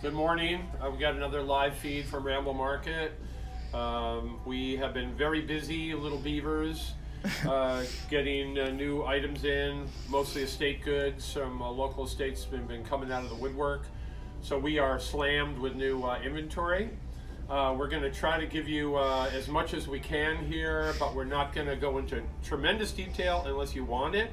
Good morning. We got another live feed from Ramble Market. We have been very busy, little beavers, getting new items in, mostly estate goods. Some local estates have been coming out of the woodwork. So we are slammed with new inventory. We're going to try to give you as much as we can here, but we're not going to go into tremendous detail unless you want it.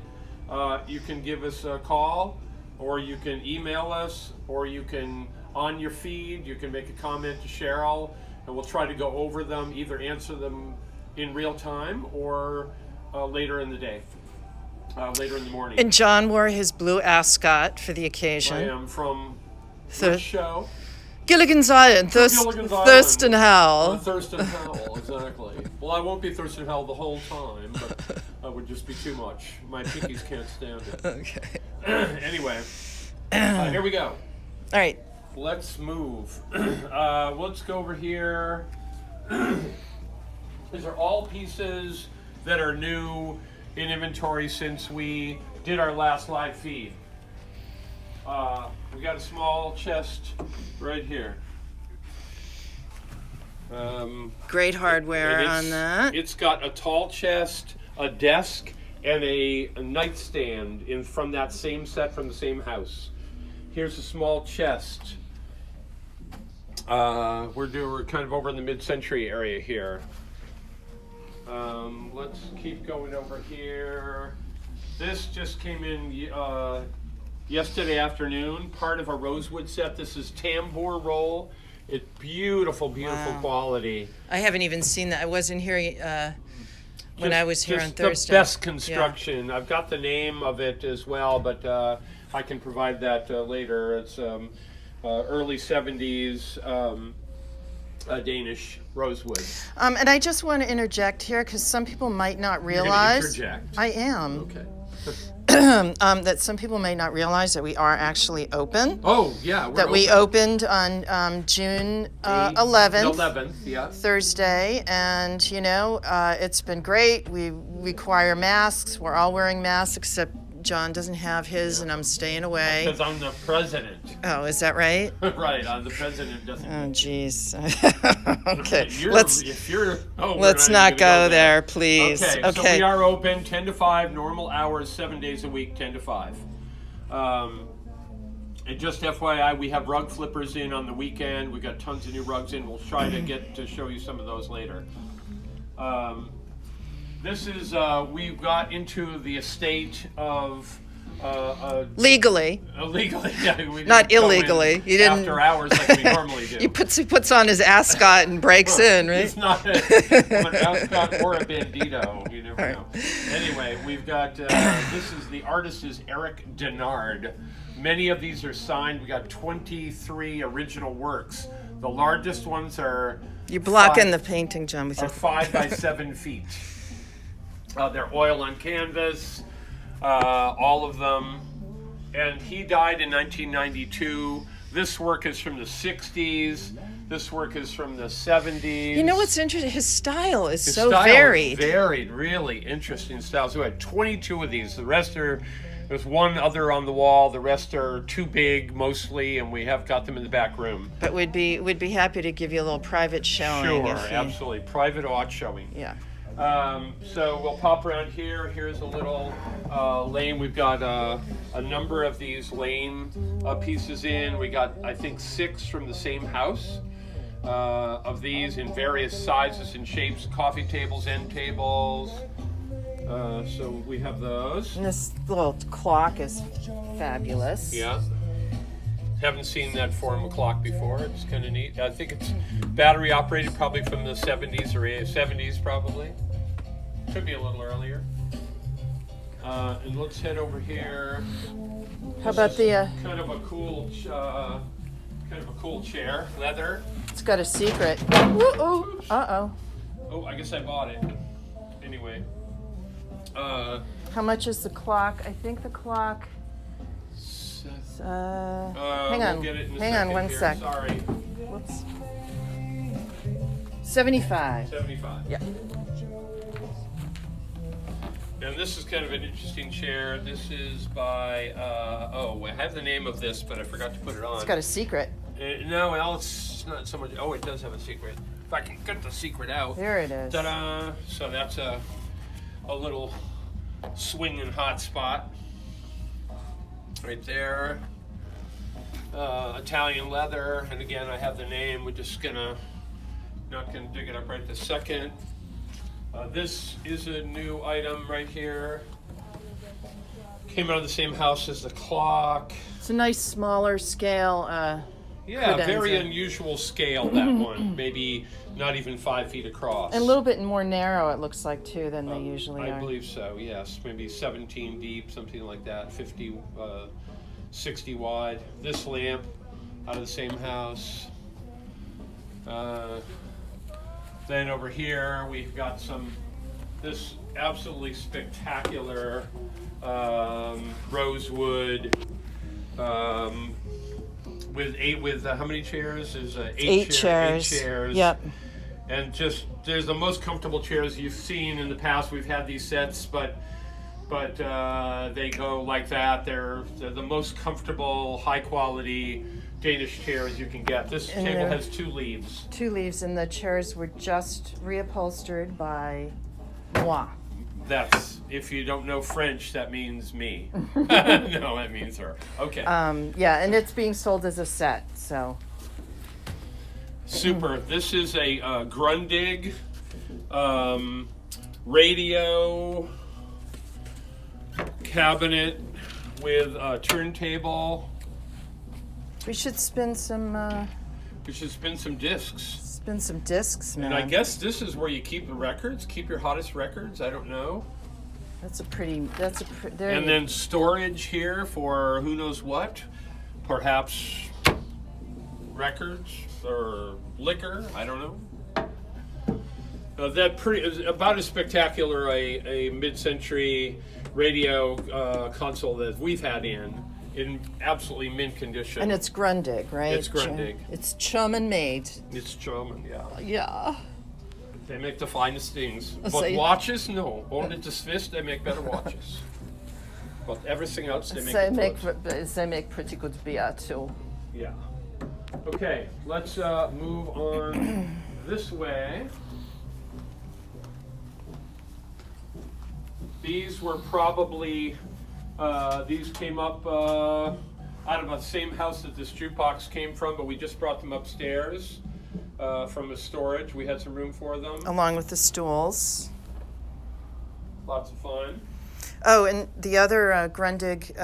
You can give us a call, or you can email us, or you can, on your feed, you can make a comment to Cheryl, and we'll try to go over them, either answer them in real time or later in the day, later in the morning. And John wore his blue ascot for the occasion. I am from which show? Gilligan's Island, Thurston Howell. Thurston Howell, exactly. Well, I won't be Thurston Howell the whole time, but that would just be too much. My pinkies can't stand it. Okay. Anyway, here we go. All right. Let's move. Let's go over here. These are all pieces that are new in inventory since we did our last live feed. We got a small chest right here. Great hardware on that. It's got a tall chest, a desk, and a nightstand from that same set from the same house. Here's a small chest. We're kind of over in the mid-century area here. Let's keep going over here. This just came in yesterday afternoon, part of a rosewood set. This is tambour roll. It's beautiful, beautiful quality. I haven't even seen that. I wasn't here when I was here on Thursday. The best construction. Yeah. I've got the name of it as well, but I can provide that later. It's early 70s Danish rosewood. And I just want to interject here because some people might not realize. You're gonna interject. I am. Okay. That some people may not realize that we are actually open. Oh, yeah. That we opened on June 11th. 11th, yeah. Thursday, and you know, it's been great. We require masks. We're all wearing masks except John doesn't have his, and I'm staying away. Because I'm the president. Oh, is that right? Right, I'm the president. Doesn't. Oh, jeez. Okay, let's not go there, please. Okay, so we are open 10 to 5, normal hours, 7 days a week, 10 to 5. And just FYI, we have rug flippers in on the weekend. We've got tons of new rugs in. We'll try to get to show you some of those later. This is, we've got into the estate of... legally. Illegally, yeah. We not illegally. You didn't... After hours like we normally do. He puts on his ascot and breaks in, right? It's not an ascot or a bandito. You never know. Anyway, we've got, the artist is Eric Denard. Many of these are signed. We got 23 original works. The largest ones are... You're blocking the painting, John. Are 5 by 7 feet. They're oil on canvas, all of them. And he died in 1992. This work is from the 60s. This work is from the 70s. You know what's interesting? His style is so varied. Varied, really interesting styles. We had 22 of these. The rest are, there's one other on the wall. The rest are too big, mostly, and we have got them in the back room. But we'd be happy to give you a little private showing. Sure, absolutely. Private art showing. Yeah. So we'll pop around here. Here's a little lane. We've got a number of these lane pieces in. We got, I think, 6 from the same house of these in various sizes and shapes. Coffee tables, end tables. So we have those. And this little clock is fabulous. Yeah. Haven't seen that form of clock before. It's kind of neat. I think it's battery operated, probably from the 70s or 70s probably. Could be a little earlier. And let's head over here. How about the kind of a cool chair, leather. It's got a secret. Uh-oh. Oh, I guess I bought it. Anyway. How much is the clock? I think the clock. Hang on. Hang on one sec. Sorry. Whoops. 75. 75. Yeah. And this is kind of an interesting chair. This is by, I have the name of this, but I forgot to put it on. It's got a secret. No, well, it's not so much. Oh, it does have a secret. If I can get the secret out. There it is. Ta-da! So that's a little swinging hot spot right there. Italian leather, and again, I have the name. We're just not gonna dig it up right this second. This is a new item right here. Came out of the same house as the clock. It's a nice smaller scale. Yeah, very credenza. unusual scale, that one. Maybe not even 5 feet across. And a little bit more narrow, it looks like, too, than they usually I are. believe so, yes. Maybe 17 deep, something like that. 50, 60 wide. This lamp out of the same house. Then over here, we've got this absolutely spectacular rosewood with how many chairs? There's eight chairs. 8 chairs. Yep. And there's the most comfortable chairs you've seen in the past. We've had these sets, but they go like that. They're the most comfortable, high quality Danish chairs you can get. This table has 2 leaves. 2 leaves, and the chairs were just reupholstered by moi. That's, if you don't know French, that means me. No, that means her. Okay. Yeah, and it's being sold as a set, so. Super. This is a Grundig radio cabinet with a turntable. We should spin some. We should spin some discs. Spin some discs, man. And I guess this is where you keep the records, keep your hottest records. I don't know. That's a pretty. There And you- then storage here for who knows what, perhaps records or liquor. I don't know. That is about as spectacular a mid-century radio console that we've had in absolutely mint condition. And it's Grundig, right? It's Grundig. It's German made. It's German, yeah. Yeah. They make the finest things. But say- watches, no. Only the Swiss, they make better watches. But everything else, they make They make pretty good beer too. Yeah. Okay, let's move on this way. These were probably, these came up out of the same house that this jukebox came from, but we just brought them upstairs from the storage. We had some room for them. Along with the stools. Lots of fun. Oh, and the other Grundig.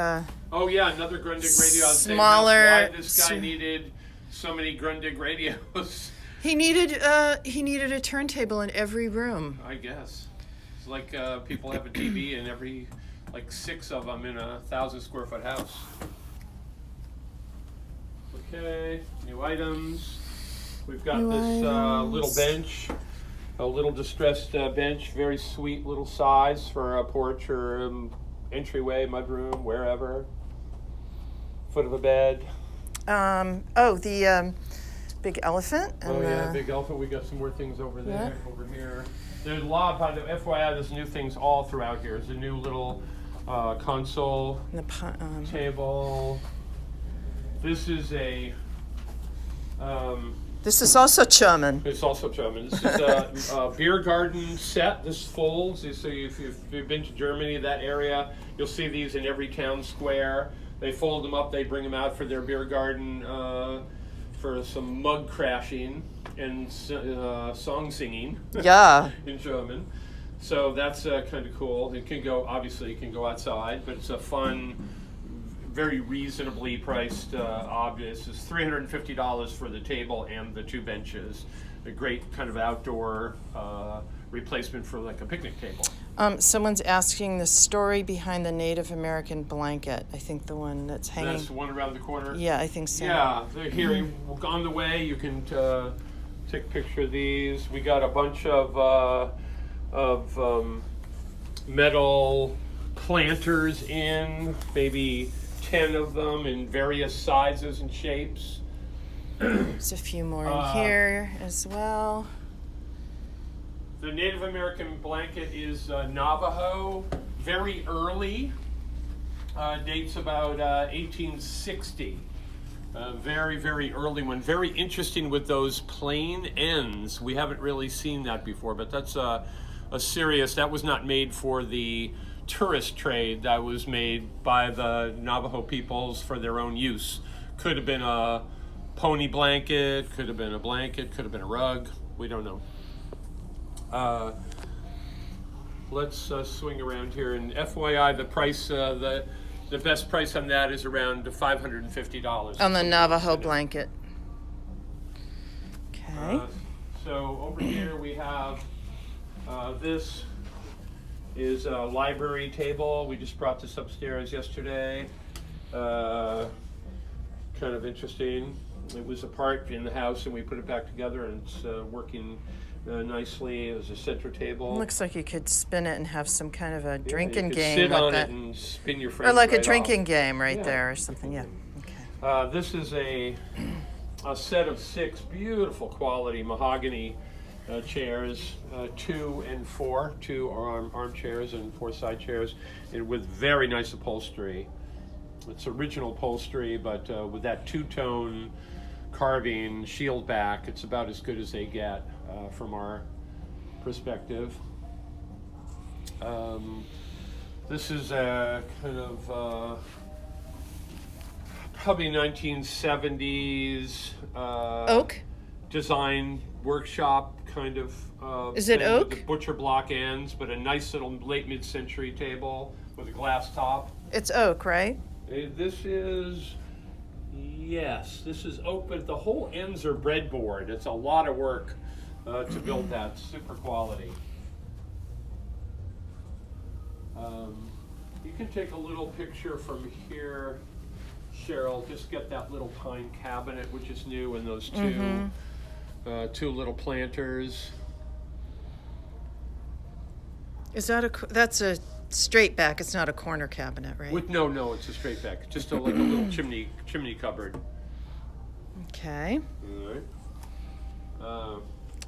Oh yeah, another Grundig radio. Smaller- Why this guy needed so many Grundig radios? He needed a turntable in every room. I guess. It's like people have a TV in every, like 6 of them in a 1,000 square foot house. Okay, new items. We've got New this little items. bench, a little distressed bench, very sweet little size for a porch or entryway, mudroom, wherever. Foot of a bed. The big elephant. And Oh yeah, big elephant. We got some more things over there, over here. There's a lot, by the FYI, there's new things all throughout here. There's a new little console table. This is This is also German. it's also German. This is a beer garden set. This folds. So if you've been to Germany, that area, you'll see these in every town square. They fold them up. They bring them out for their beer garden for some mug crashing and song singing. Yeah. In German. So that's kind of cool. It can go, obviously, it can go outside, but it's a fun, very reasonably priced object. It's $350 for the table and the 2 benches. A great kind of outdoor replacement for like a picnic table. Someone's asking the story behind the Native American blanket. I think the one that's hanging. That's the one around the corner. Yeah, I think so. Yeah, they're here. On the way, you can take a picture of these. We got a bunch of metal planters in, maybe 10 of them in various sizes and shapes. There's a few more in here as well. The Native American blanket is Navajo, very early, dates about 1860. Very, very early one. Very interesting with those plain ends. We haven't really seen that before, but that's a serious, that was not made for the tourist trade. That was made by the Navajo peoples for their own use. Could have been a pony blanket, could have been a blanket, could have been a rug. We don't know. Let's swing around here. And FYI, the price, the best price on that is around $550. On the Navajo blanket. Okay. So over here we have, this is a library table. We just brought this upstairs yesterday. Kind of interesting. It was a part in the house and we put it back together, and it's working nicely as a center table. Looks like you could spin it and have some kind of a drinking you could game sit with on it. it and spin your friends Or like right a drinking off. game right Yeah. there or something, yeah. Okay. This is a set of 6 beautiful quality mahogany chairs, 2 and 4, 2 armchairs and 4 side chairs, and with very nice upholstery. It's original upholstery, but with that two-tone carving, shield back, it's about as good as they get from our perspective. This is a kind of probably 1970s Oak? design workshop kind of Is it thing oak? with the butcher block ends, but a nice little late mid-century table with a glass top. It's oak, right? This is, yes, this is oak, but the whole ends are breadboard. It's a lot of work to build that. Super quality. You can take a little picture from here, Cheryl. Just get that little pine cabinet, which is new, and those two little planters. Is that that's a straight back, it's not a corner cabinet, right? No, it's a straight back. Just like a little chimney cupboard. Okay. All right.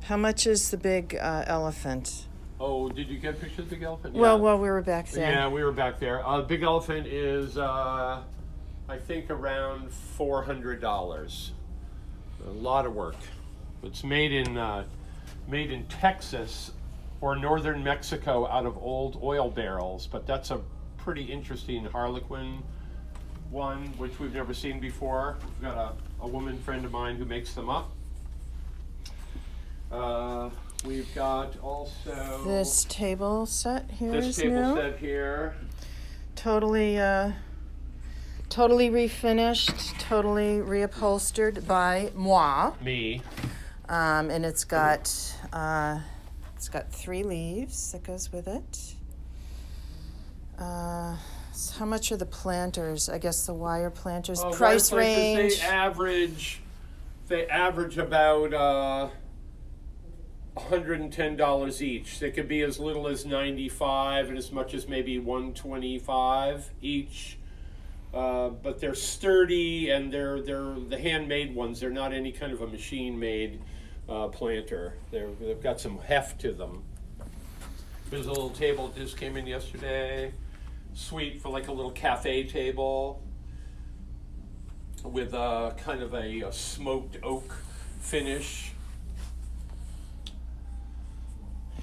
How much is the big elephant? Oh, did you get a picture of the big elephant? Well, while we were back there. Yeah, we were back there. Big elephant is, I think, around $400. A lot of work. It's made in Texas or northern Mexico out of old oil barrels, but that's a pretty interesting Harlequin one, which we've never seen before. We've got a woman friend of mine who makes them up. We've got also This table set here this is table new. set here. Totally refinished, totally reupholstered by moi. Me. And it's got 3 leaves that goes with it. So how much are the planters? I guess the wire planters. Price range. They average about $110 each. They could be as little as $95 and as much as maybe $125 each. But they're sturdy, and they're the handmade ones. They're not any kind of a machine-made planter. They've got some heft to them. There's a little table that just came in yesterday. Sweet for like a little cafe table with kind of a smoked oak finish.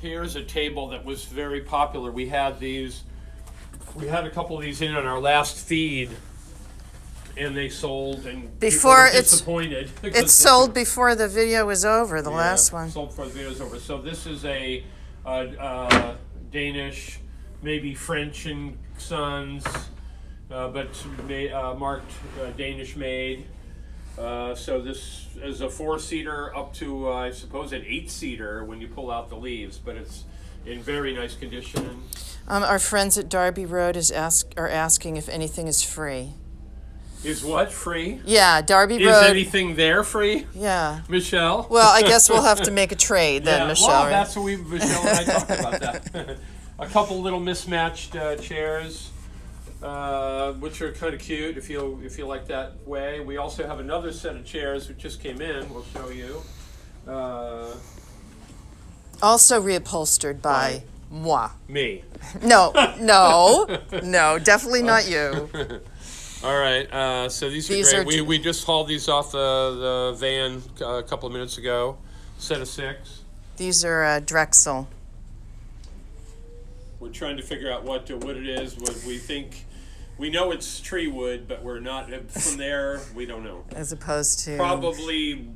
Here's a table that was very popular. We had a couple of these in on our last feed, and they sold, and Before people were it's- disappointed. It sold before the video was over, the last one. Sold before the video was over. So this is a Danish, maybe French and Sons, but marked Danish made. So this is a 4-seater up to, I suppose, an 8-seater when you pull out the leaves, but it's in very nice condition. Our friends at Darby Road are asking if anything is free. Is what free? Yeah, Darby Is Road. anything there free, Yeah. Michelle? Well, I guess we'll have to make a trade then, Yeah, Michelle. well, right? that's what Michelle and I talked about that. A couple little mismatched chairs, which are kind of cute if you like that way. We also have another set of chairs which just came in. We'll show you. Also reupholstered by moi. Me. No, definitely not you. All right, so these are great. We just hauled these off the van a couple of minutes ago. Set of 6. These are Drexel. We're trying to figure out what it is. What we think. We know it's tree wood, but we're not from there. We don't know. As opposed to probably,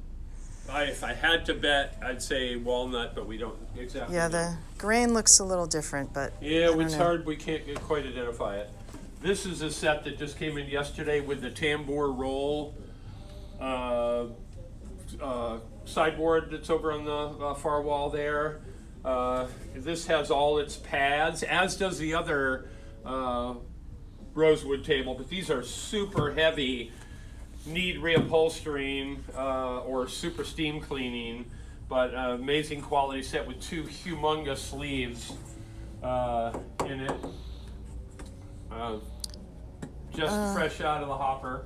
if I had to bet, I'd say walnut, but we don't exactly. Yeah, know. the grain looks a little different, but yeah, it's hard. We can't quite identify it. This is a set that just came in yesterday with the tambour roll sideboard that's over on the far wall there. This has all its pads, as does the other rosewood table, but these are super heavy, need reupholstering or super steam cleaning, but amazing quality set with 2 humongous sleeves in it. Just fresh out of the hopper.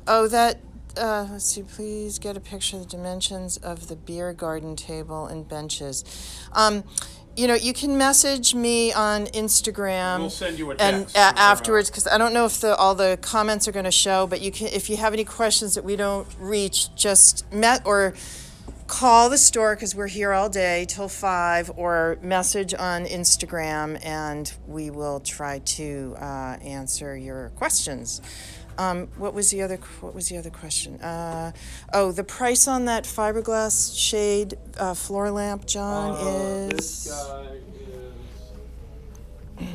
Oh, that, let's see, please get a picture of the dimensions of the beer garden table and benches. You know, you can message me on Instagram. We'll send you a text. And afterwards, because I don't know if all the comments are going to show, but you can, if you have any questions that we don't reach, just or call the store, because we're here all day till 5, or message on Instagram, and we will try to answer your questions. What was the other question? The price on that fiberglass shade floor lamp, John, is. This guy is.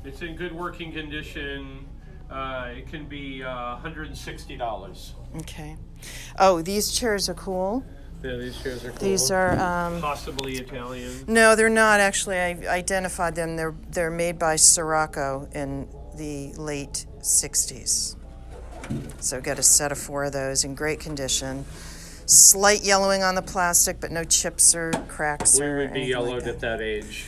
It's in good working condition. It can be $160. Okay. Oh, these chairs are cool. Yeah, these chairs are cool. These are possibly Italian. No, they're not actually. I identified them. They're made by Sirocco in the late 60s. So got a set of 4 of those in great condition. Slight yellowing on the plastic, but no chips or cracks or anything. We would be yellowed at that age.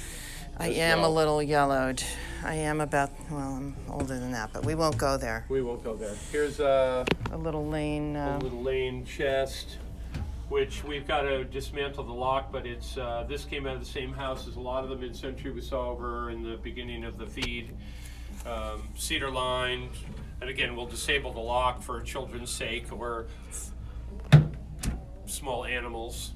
I am a little yellowed. I am I'm older than that, but we won't go there. We won't go there. Here's a little lane. A little lane chest, which we've got to dismantle the lock, but it's this came out of the same house as a lot of the mid-century we saw over in the beginning of the feed. Cedar lined, and again, we'll disable the lock for children's sake or small animals.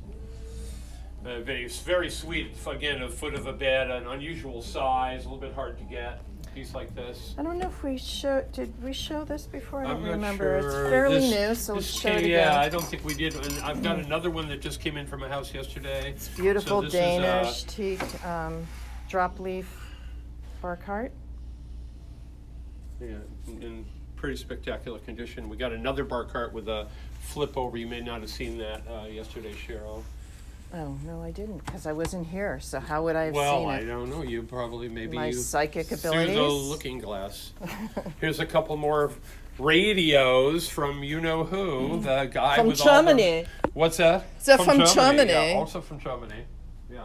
It's very sweet. Again, a foot of a bed, an unusual size, a little bit hard to get. A piece like this. I don't know if did we show this before? I don't I'm remember. not sure. It's fairly new, so let's show it again. Yeah, I don't think we did. And I've got another one that just came in from a house yesterday. It's beautiful, so Danish teak drop leaf bar cart. Yeah, in pretty spectacular condition. We got another bar cart with a flip over. You may not have seen that yesterday, Cheryl. Oh, no, I didn't, because I wasn't here, so how would I have seen it? Well, I don't know. You probably, My psychic abilities? Through the looking glass. Here's a couple more radios from you-know-who, the guy from with Germany. all the... What's that? They're from Germany. Yeah, also from Germany. Yeah.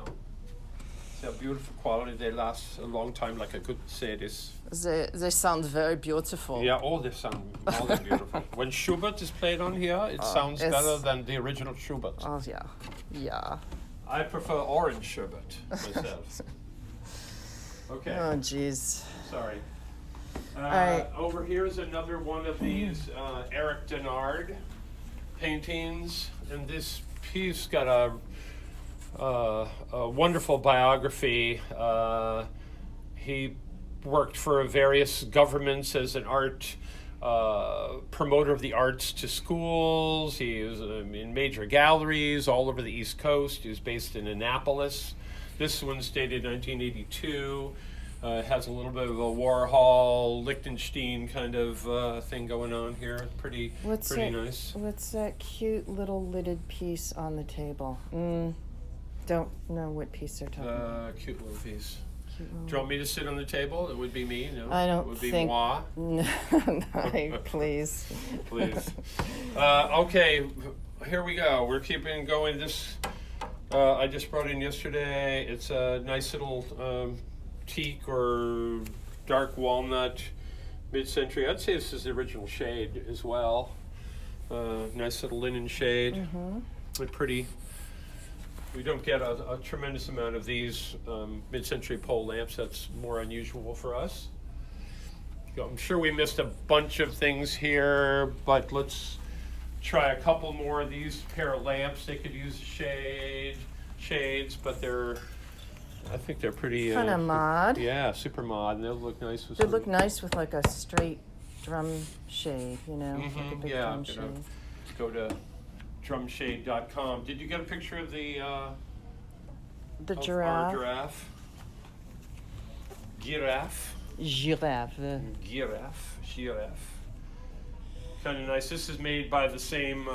They're beautiful quality. They last a long time, like I could say this. They sound very beautiful. Yeah, all they sound more than beautiful. When Schubert is played on here, it sounds better than the original Schubert. Oh, yeah. Yeah. I prefer orange Schubert myself. Okay. Oh, jeez. Sorry. All right. Over here is another one of these Eric Denard paintings, and this piece got a wonderful biography. He worked for various governments as an art promoter of the arts to schools. He was in major galleries all over the East Coast. He was based in Annapolis. This one's dated 1982. It has a little bit of a Warhol, Lichtenstein kind of thing going on here. Pretty nice. What's that cute little lidded piece on the table? Don't know what piece they're talking about. Cute little piece. Do you want me to sit on the table? It would be me. No, I don't it would be think. moi. No, please. Please. Okay, here we go. We're keeping going. This I just brought in yesterday. It's a nice little teak or dark walnut, mid-century. I'd say this is the original shade as well. Nice little linen shade. Mm-hmm. But pretty. We don't get a tremendous amount of these mid-century pole lamps. That's more unusual for us. I'm sure we missed a bunch of things here, but let's try a couple more of these pair of lamps. They could use shades, but I think they're pretty Kind of mod. Yeah, super mod, and they'll look nice with They look nice with like a straight drum shade, you know, like a big yeah, drum shade. go to drumshade.com. Did you get a picture of the The of our giraffe. giraffe? Giraffe. Giraffe. Kind of nice. This is made by the same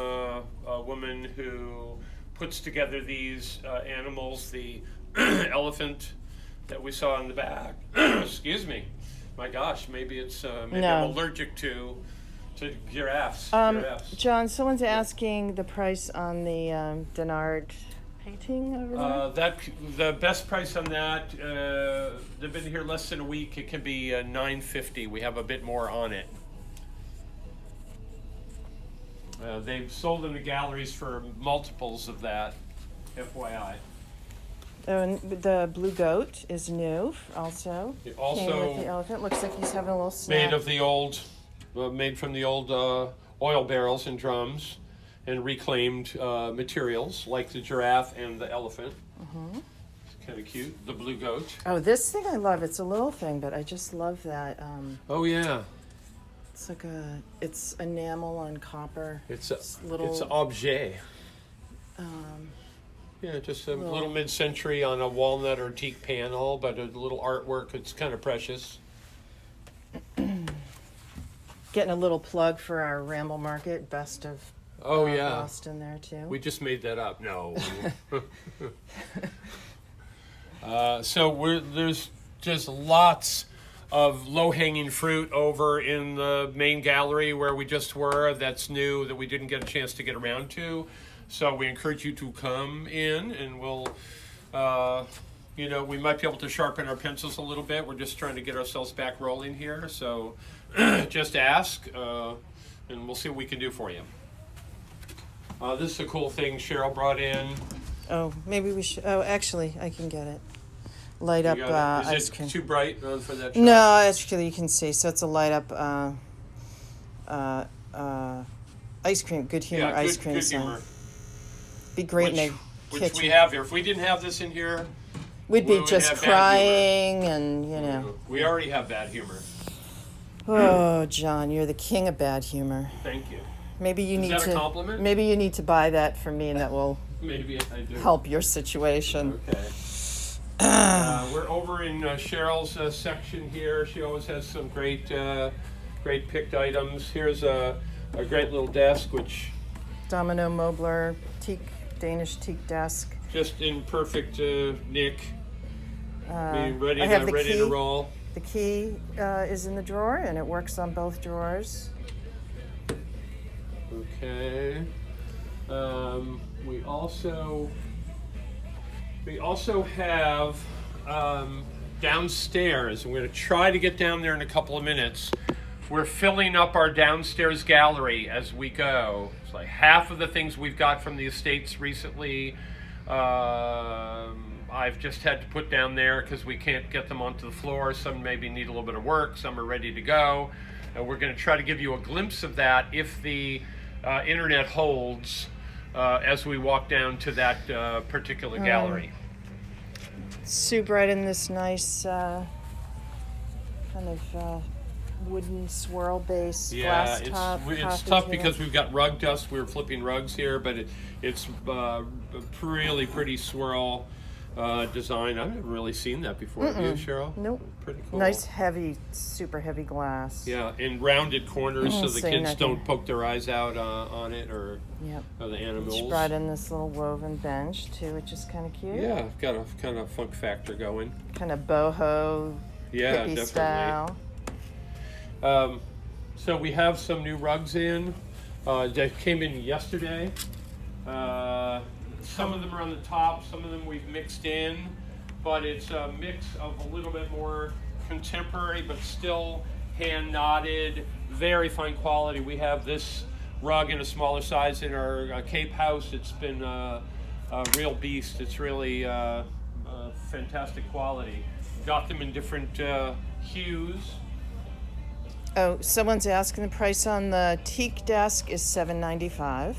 woman who puts together these animals. The elephant that we saw in the back. Excuse me. My gosh, maybe it's maybe No. I'm allergic to giraffes. John, someone's asking the price on the Denard painting over there. The best price on that. They've been here less than a week. It can be $9.50. We have a bit more on it. They've sold in the galleries for multiples of that. FYI. Oh, and the blue goat is new also. It also came with the elephant. Looks like he's having a little snack. Made from the old oil barrels and drums, and reclaimed materials like the giraffe and the elephant. It's kind of cute. The blue goat. Oh, this thing I love. It's a little thing, but I just love that. Oh yeah. It's like it's enamel on copper. It's little. It's objet. Yeah, just a little mid-century on a walnut or teak panel, but a little artwork. It's kind of precious. Getting a little plug for our Ramble Market, best of Boston there too. We just made that up. No. So there's just lots of low-hanging fruit over in the main gallery where we just were. That's new that we didn't get a chance to get around to. So we encourage you to come in, and we'll, we might be able to sharpen our pencils a little bit. We're just trying to get ourselves back rolling here. So just ask, and we'll see what we can do for you. This is a cool thing Cheryl brought in. Oh, maybe we should. Oh, actually, I can get it. Light up ice cream. Is it too bright for that shot? No, actually, you can see. So it's a light up ice cream. Good humor ice cream. Good humor. Be great in a Which kitchen. we have here. If we didn't have this in here, We'd be would just have bad crying and, you know. We already have bad humor. Oh, John, you're the king of bad humor. Thank you. Maybe you Is need that a compliment? Maybe you need to buy that from me, and that will Maybe I do. help your situation. Okay. We're over in Cheryl's section here. She always has some great picked items. Here's a great little desk, which Domino Mobler Danish teak desk. just in perfect nick. Ready I have the to key. roll. The key is in the drawer, and it works on both drawers. Okay. We also have downstairs, and we're going to try to get down there in a couple of minutes. We're filling up our downstairs gallery as we go. It's like half of the things we've got from the estates recently, I've just had to put down there because we can't get them onto the floor. Some maybe need a little bit of work, some are ready to go. And we're going to try to give you a glimpse of that if the internet holds as we walk down to that particular gallery. Soup right in this nice kind of wooden swirl base glass top. It's tough because we've got rug dust. We were flipping rugs here, but it's a really pretty swirl design. I've never really seen that before. Have you, Cheryl? Nope. Pretty cool. Nice heavy, super heavy glass. Yeah, and rounded corners so the say kids nothing. don't poke their eyes out on it or the animals. She brought in this little woven bench too, which is kind of cute. Yeah, got a kind of funk factor going. Kind of boho, Yeah, hippie definitely. style. So we have some new rugs in. They came in yesterday. Some of them are on the top, some of them we've mixed in, but it's a mix of a little bit more contemporary, but still hand knotted, very fine quality. We have this rug in a smaller size in our Cape house. It's been a real beast. It's really fantastic quality. Got them in different hues. Oh, someone's asking the price on the teak desk is $7.95.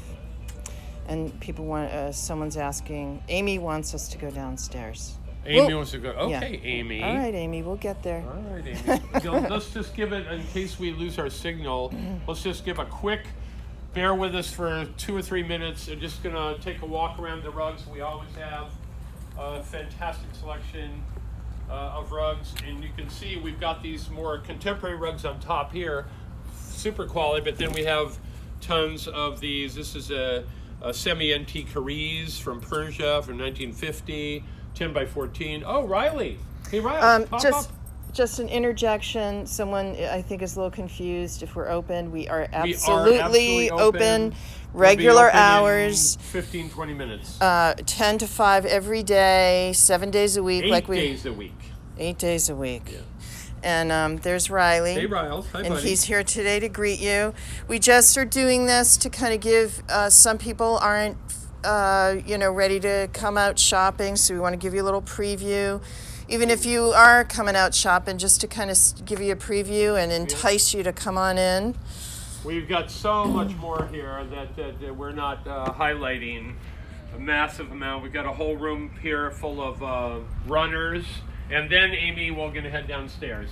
And people want, someone's asking, Amy wants us to go downstairs. Amy wants to go. Okay, yeah. Amy. All right, Amy, we'll get there. All right, Amy. Let's just give it, in case we lose our signal, let's just give a quick, bear with us for 2 or 3 minutes. I'm just going to take a walk around the rugs. We always have a fantastic selection of rugs. And you can see we've got these more contemporary rugs on top here, super quality, but then we have tons of these. This is a semi-antique Cariz from Persia from 1950. 10 by 14. Oh, Riley. Hey, Riley. Pop up. Just an interjection. Someone I think is a little confused if we're open. We are absolutely open. Regular we'll be open hours. In 15, 20 minutes. 10 to 5 every day, 7 days a week. 8 days a week. 8 days a week. Yeah. And there's Riley. Hey, Riles. Hi, and buddy. he's here today to greet you. We just are doing this to kind of give some people aren't ready to come out shopping, so we want to give you a little preview. Even if you are coming out shopping, just to kind of give you a preview and entice you to come on in. We've got so much more here that we're not highlighting a massive amount. We've got a whole room here full of runners, and then Amy, we're going to head downstairs.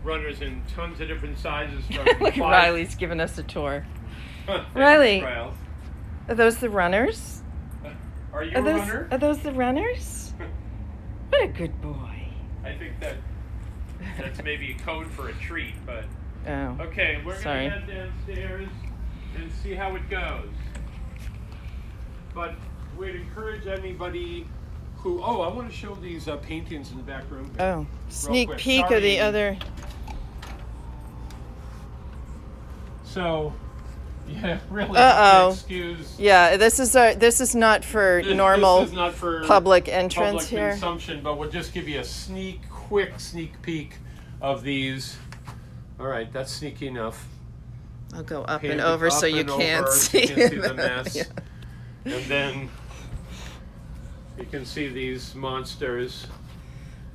Runners in tons of different sizes. Look at Riley's giving us a tour. Riley. Are those the runners? Are you a runner? Are those the runners? What a good boy. I think that's maybe a code for a treat, but... Oh. Okay, we're going to head downstairs and see how it goes. But we'd encourage anybody who... Oh, I want to show these paintings in the back room here. Oh, sneak peek of the other... So... Yeah, really. Excuse. Yeah, this is not for normal. This is not for public entrance here. Consumption, but we'll just give you a quick sneak peek of these. All right, that's sneaky enough. I'll go up and over so you can't see. You can see the mess. Yeah. And then you can see these monsters.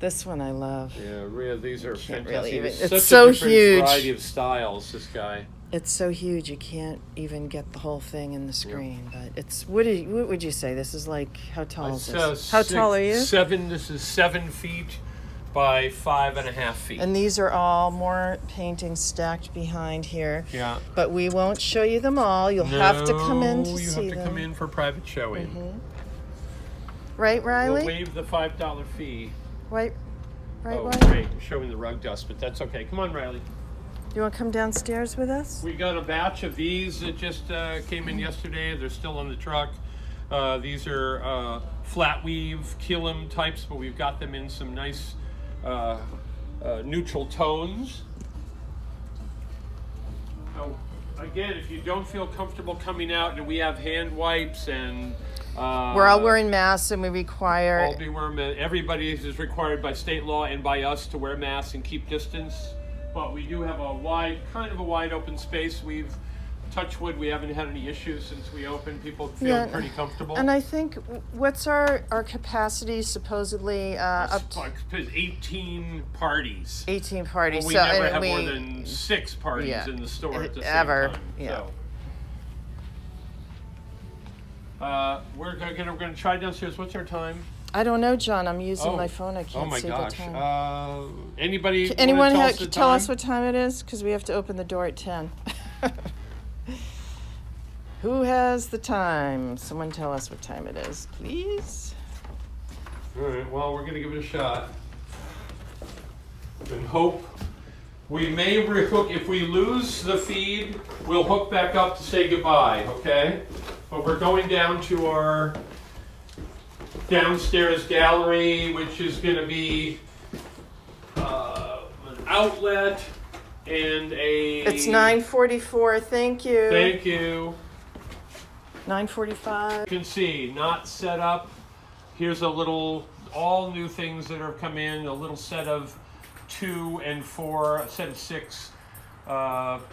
This one I love. Yeah, really, these are fantastic. Really it's such so a different huge. Variety of styles. This guy. It's so huge you can't even get the whole thing in the screen. But it's what would you say? This is like, how tall is this? How tall are you? This is 7 feet by 5.5 feet. And these are all more paintings stacked behind here. Yeah. But we won't show you them all. You'll have to come in to see them. You have to come in for private showing. Mm-hmm. Right, Riley? We'll waive the $5 fee. Right, oh, Riley? great. You're showing the rug dust, but that's okay. Come on, Riley. You want to come downstairs with us? We got a batch of these that just came in yesterday. They're still on the truck. These are flat weave Killam types, but we've got them in some nice neutral tones. So again, if you don't feel comfortable coming out, and we have hand wipes and we're all wearing masks, and we require. Everybody is required by state law and by us to wear masks and keep distance. But we do have a wide open space. Touch wood, we haven't had any issues since we opened. People feel pretty comfortable. And I think, what's our capacity supposedly up to? 18 parties. 18 parties. Well, we never have more than 6 parties in the store at the same time. Yeah. So. We're going to try downstairs. What's our time? I don't know, John. I'm using my phone. I can't see the time. Anyone tell us what time it is? Because we have to open the door at 10. Who has the time? Someone tell us what time it is, please. All right. Well, we're going to give it a shot. And hope we may rehook. If we lose the feed, we'll hook back up to say goodbye. Okay? But we're going down to our downstairs gallery, which is going to be an outlet and a... It's 9:44. Thank you. Thank you. 9:45. You can see, not set up. Here's all new things that have come in, a little set of 2 and 4, a set of 6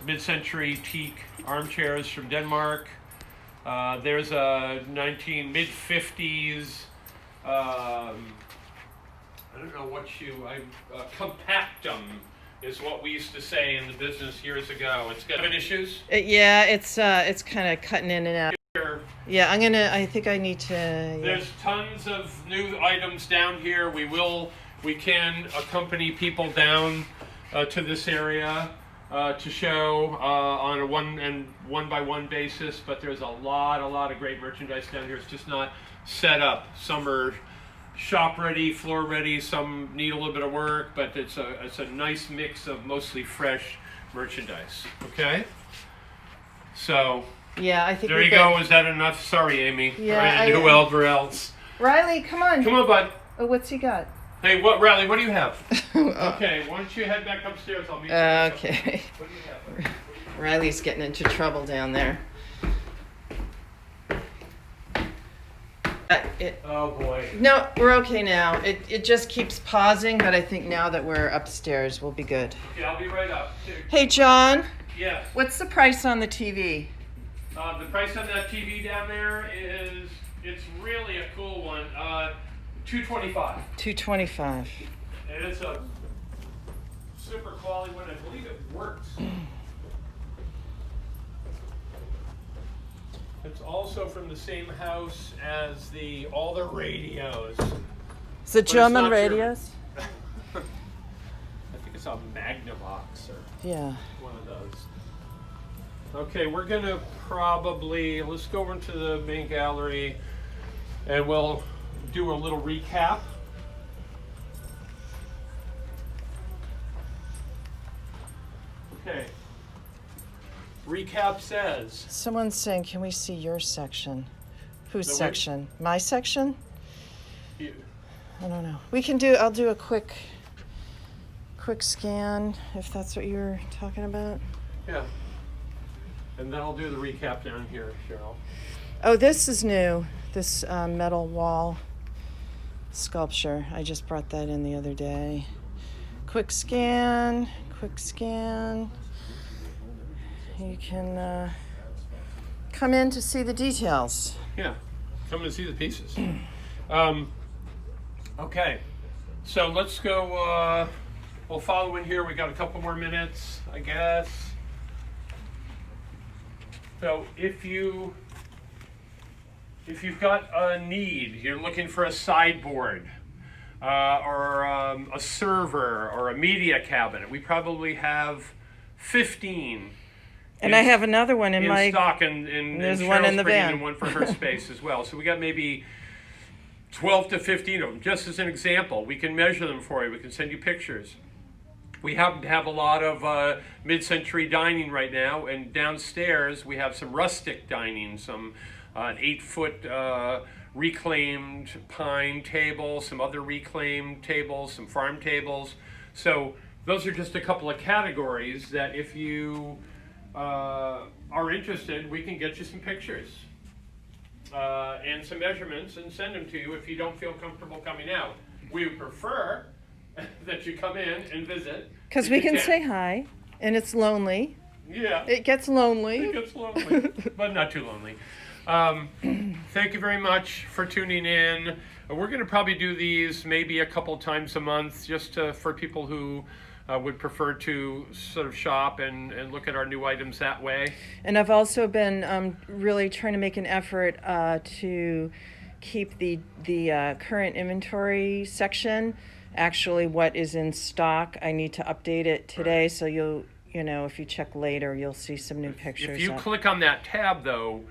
mid-century teak armchairs from Denmark. There's a mid-50s I don't know what compactum is what we used to say in the business years ago. It's got issues. Yeah, it's kind of cutting in and out. Here. Yeah, I think I need to. Yeah. There's tons of new items down here. We can accompany people down to this area to show on a one by one basis, but there's a lot of great merchandise down here. It's just not set up. Some are shop ready, floor ready, some need a little bit of work, but it's a nice mix of mostly fresh merchandise. Okay? So Yeah, I think there you go. Is that enough? Sorry, Amy. Yeah, Who else? Riley, come on. Come on, bud. Oh, what's he got? Hey, Riley, what do you have? Okay, why don't you head back upstairs? I'll meet you. Okay. What do you have? Riley's getting into trouble down there. Oh boy. No, we're okay now. It just keeps pausing, but I think now that we're upstairs, we'll be good. Okay, I'll be right up. Hey, John, Yes. what's the price on the TV? The price on that TV down there it's really a cool one. $225. $225. And it's a super quality one. I believe it works. It's also from the same house as all the radios. Is it it's German not radios? I think it's a Magnavox or Yeah. one of those. Okay, we're gonna let's go over to the main gallery and we'll do a little recap. Okay. Recap says. Someone's saying, can we see your section? Whose The which? section? My section? You, I don't know. I'll do a quick scan, if that's what you're talking about. yeah. And then I'll do the recap down here, Cheryl. Oh, this is new. This metal wall sculpture. I just brought that in the other day. Quick scan. You can come in to see the details. Yeah. Come and see the pieces. Okay. So let's go. We'll follow in here. We got a couple more minutes, I guess. So if you've got a need, you're looking for a sideboard or a server or a media cabinet, we probably have 15 And I have another one in in my. stock, and there's one in Cheryl's the bringing van. in one for her space as well. So we got maybe 12 to 15 of them. Just as an example, we can measure them for you. We can send you pictures. We happen to have a lot of mid-century dining right now, and downstairs we have some rustic dining, some an 8-foot reclaimed pine table, some other reclaimed tables, some farm tables. So those are just a couple of categories that if you are interested, we can get you some pictures and some measurements and send them to you if you don't feel comfortable coming out. We would prefer that you come in and visit. Because if we you can say hi, and it's lonely. Yeah. It gets lonely. It gets lonely, but not too lonely. Thank you very much for tuning in. We're going to probably do these maybe a couple times a month, just for people who would prefer to sort of shop and look at our new items that way. And I've also been really trying to make an effort to keep the current inventory section actually what is in stock. I need to update it today, so if you check later, you'll see some new pictures. If you click on that tab, though,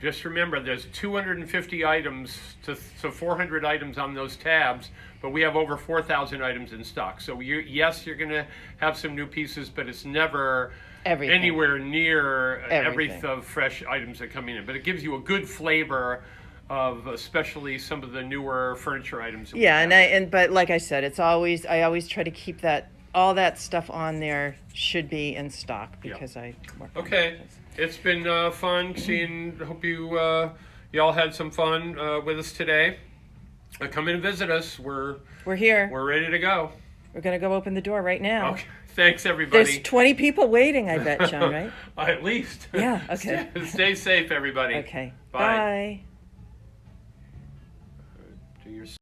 just remember there's 250 items to 400 items on those tabs, but we have over 4,000 items in stock. So you're going to have some new pieces, but it's never Everything. anywhere near every Everything. fresh items that come in. But it gives you a good flavor of especially some of the newer furniture items. That we have. But like I said, I always try to keep all that stuff on there should be in stock because I work on Okay. it. It's been fun seeing. Hope you all had some fun with us today. Come in and visit us. We're here. We're ready to go. We're gonna go open the door right now. Okay. Thanks, everybody. There's 20 people waiting, I bet, John, right? At least. Yeah, okay. Stay safe, everybody. Okay. Bye. Bye.